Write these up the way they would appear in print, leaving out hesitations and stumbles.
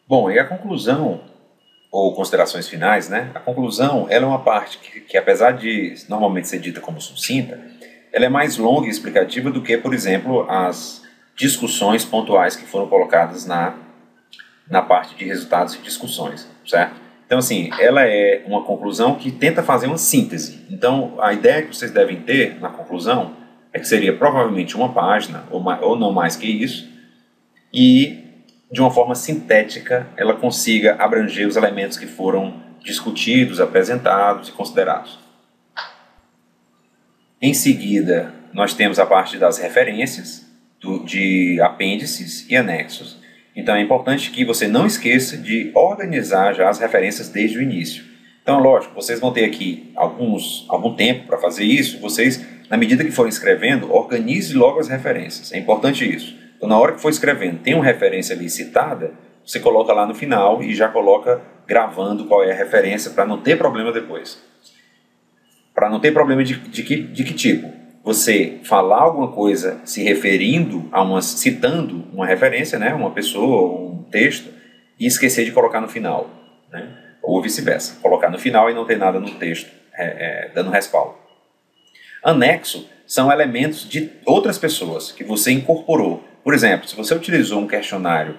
Bom, e a conclusão, ou considerações finais, né? A conclusão, ela é uma parte que apesar de normalmente ser dita como sucinta, ela é mais longa e explicativa do que, por exemplo, as discussões pontuais que foram colocadas na parte de resultados e discussões, certo? Então, assim, ela é uma conclusão que tenta fazer uma síntese. Então, a ideia que vocês devem ter na conclusão é que seria provavelmente uma página, ou não mais que isso, e de uma forma sintética ela consiga abranger os elementos que foram discutidos, apresentados e considerados. Em seguida, nós temos a parte das referências, de apêndices e anexos. Então é importante que você não esqueça de organizar já as referências desde o início. Então, lógico, vocês vão ter aqui algum tempo para fazer isso. Vocês, na medida que forem escrevendo, organize logo as referências. É importante isso. Então, na hora que for escrevendo, tem uma referência ali citada, você coloca lá no final e já coloca gravando qual é a referência para não ter problema depois. Para não ter problema de que tipo? Você falar alguma coisa se referindo a citando uma referência, né, uma pessoa, um texto, e esquecer de colocar no final, né? Ou vice-versa, colocar no final e não ter nada no texto dando respaldo. Anexo são elementos de outras pessoas que você incorporou. Por exemplo, se você utilizou um questionário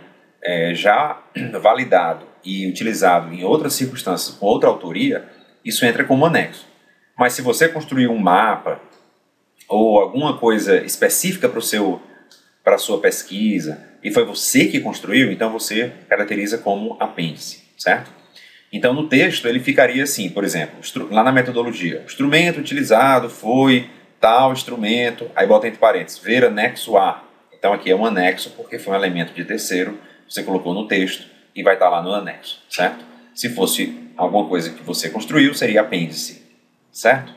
já validado e utilizado em outras circunstâncias com outra autoria, isso entra como anexo. Mas se você construiu um mapa ou alguma coisa específica para a sua pesquisa e foi você que construiu, então você caracteriza como apêndice, certo? Então no texto ele ficaria assim, por exemplo, lá na metodologia, o instrumento utilizado foi tal instrumento, aí bota entre parênteses, ver anexo A. Então aqui é um anexo porque foi um elemento de terceiro, você colocou no texto e vai estar lá no anexo, certo? Se fosse alguma coisa que você construiu, seria apêndice, certo?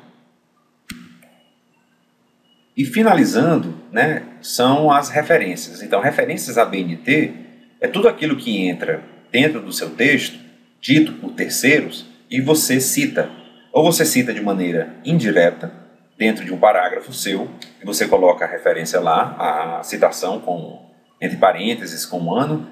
E finalizando, né, são as referências. Então, referências à BNT é tudo aquilo que entra dentro do seu texto, dito por terceiros, e você cita. Ou você cita de maneira indireta, dentro de um parágrafo seu, e você coloca a referência lá, a citação entre parênteses com um ano,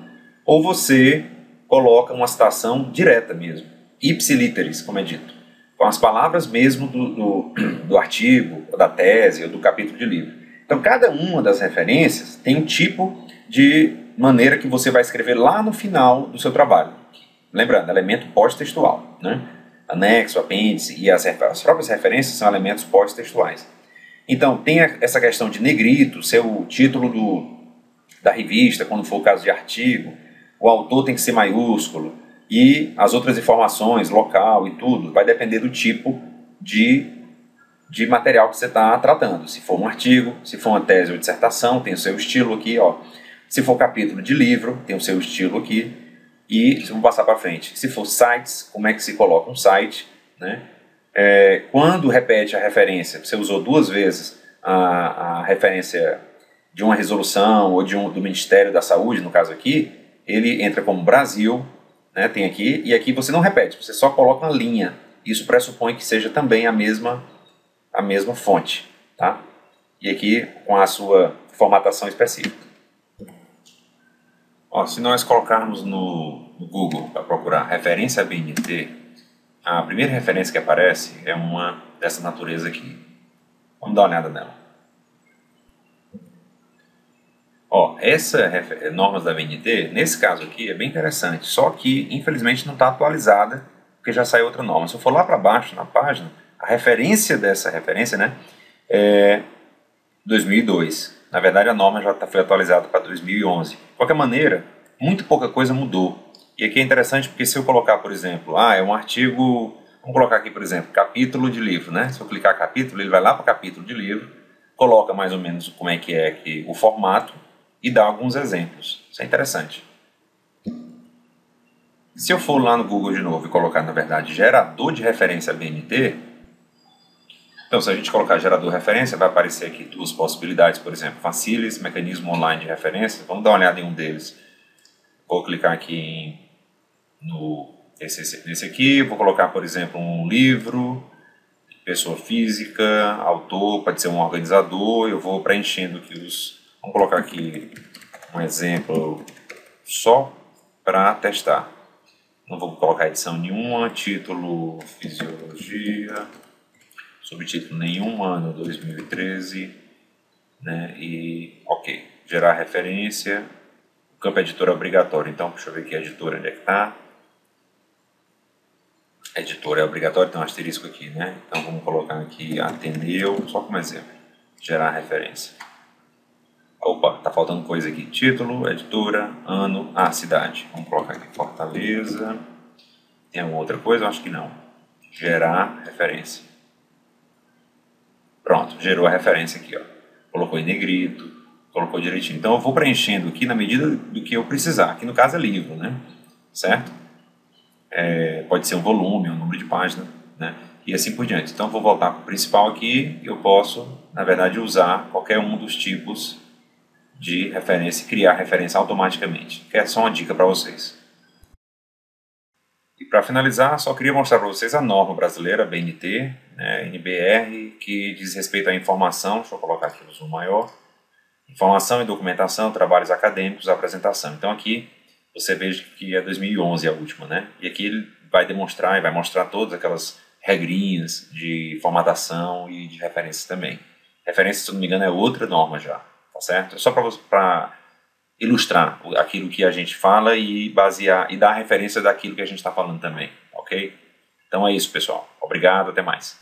ou você coloca uma citação direta mesmo, ipsiliteris, como é dito, com as palavras mesmo do artigo, ou da tese, ou do capítulo de livro. Então, cada uma das referências tem um tipo de maneira que você vai escrever lá no final do seu trabalho. Lembrando, elemento pós-textual, né? Anexo, apêndice e as próprias referências são elementos pós-textuais. Então, tem essa questão de negrito, ser o título da revista, quando for o caso de artigo, o autor tem que ser maiúsculo, e as outras informações, local e tudo, vai depender do tipo de material que você está tratando. Se for um artigo, se for uma tese ou dissertação, tem o seu estilo aqui, ó. Se for capítulo de livro, tem o seu estilo aqui. E vamos passar para frente. Se for sites, como é que se coloca um site, né? Quando repete a referência, você usou duas vezes a referência de uma resolução ou do Ministério da Saúde, no caso aqui, ele entra como Brasil, né, tem aqui, e aqui você não repete, você só coloca uma linha. Isso pressupõe que seja também a mesma fonte, tá? E aqui com a sua formatação específica. Ó, se nós colocarmos no Google para procurar referência BNT, a primeira referência que aparece é uma dessa natureza aqui. Vamos dar uma olhada nela. Ó, essa normas da BNT, nesse caso aqui, é bem interessante, só que infelizmente não está atualizada, porque já saiu outra norma. Se eu for lá para baixo na página, a referência dessa referência, né, é 2002. Na verdade, a norma já foi atualizada para 2011. De qualquer maneira, muito pouca coisa mudou. E aqui é interessante porque se eu colocar, por exemplo, é um artigo, vamos colocar aqui, por exemplo, capítulo de livro, né? Se eu clicar capítulo, ele vai lá para o capítulo de livro, coloca mais ou menos como é que é aqui o formato e dá alguns exemplos. Isso é interessante. Se eu for lá no Google de novo e colocar, na verdade, gerador de referência BNT, então se a gente colocar gerador de referência, vai aparecer aqui duas possibilidades, por exemplo, Facilis, mecanismo online de referência. Vamos dar uma olhada em um deles. Vou clicar aqui nesse aqui, vou colocar, por exemplo, um livro, pessoa física, autor, pode ser um organizador, eu vou preenchendo aqui vamos colocar aqui um exemplo só para testar. Não vou colocar edição nenhuma, título Fisiologia, subtítulo nenhum, ano 2013, né? E ok, gerar referência, o campo editor é obrigatório, então deixa eu ver aqui a editora, onde é que está. Editor é obrigatório, tem um asterisco aqui, né? Então vamos colocar aqui Ateneu, só como exemplo. Gerar referência. Opa, tá faltando coisa aqui. Título, editora, ano, cidade. Vamos colocar aqui Fortaleza. Tem alguma outra coisa? Eu acho que não. Gerar referência. Pronto, gerou a referência aqui, ó. Colocou em negrito, colocou direitinho. Então eu vou preenchendo aqui na medida do que eu precisar. Aqui no caso é livro, né? Certo? Pode ser um volume, um número de página, né? E assim por diante. Então eu vou voltar para o principal aqui. Eu posso, na verdade, usar qualquer um dos tipos de referência e criar referência automaticamente. Que é só uma dica para vocês. E para finalizar, só queria mostrar para vocês a norma brasileira, BNT, né, NBR, que diz respeito à informação. Deixa eu colocar aqui no zoom maior. Informação e documentação, trabalhos acadêmicos, apresentação. Então aqui você veja que é 2011 a última, né? E aqui ele vai demonstrar e vai mostrar todas aquelas regrinhas de formatação e de referências também. Referência, se não me engano, é outra norma já, tá certo? É só para ilustrar aquilo que a gente fala e basear e dar referência daquilo que a gente está falando também, ok? Então é isso, pessoal. Obrigado, até mais.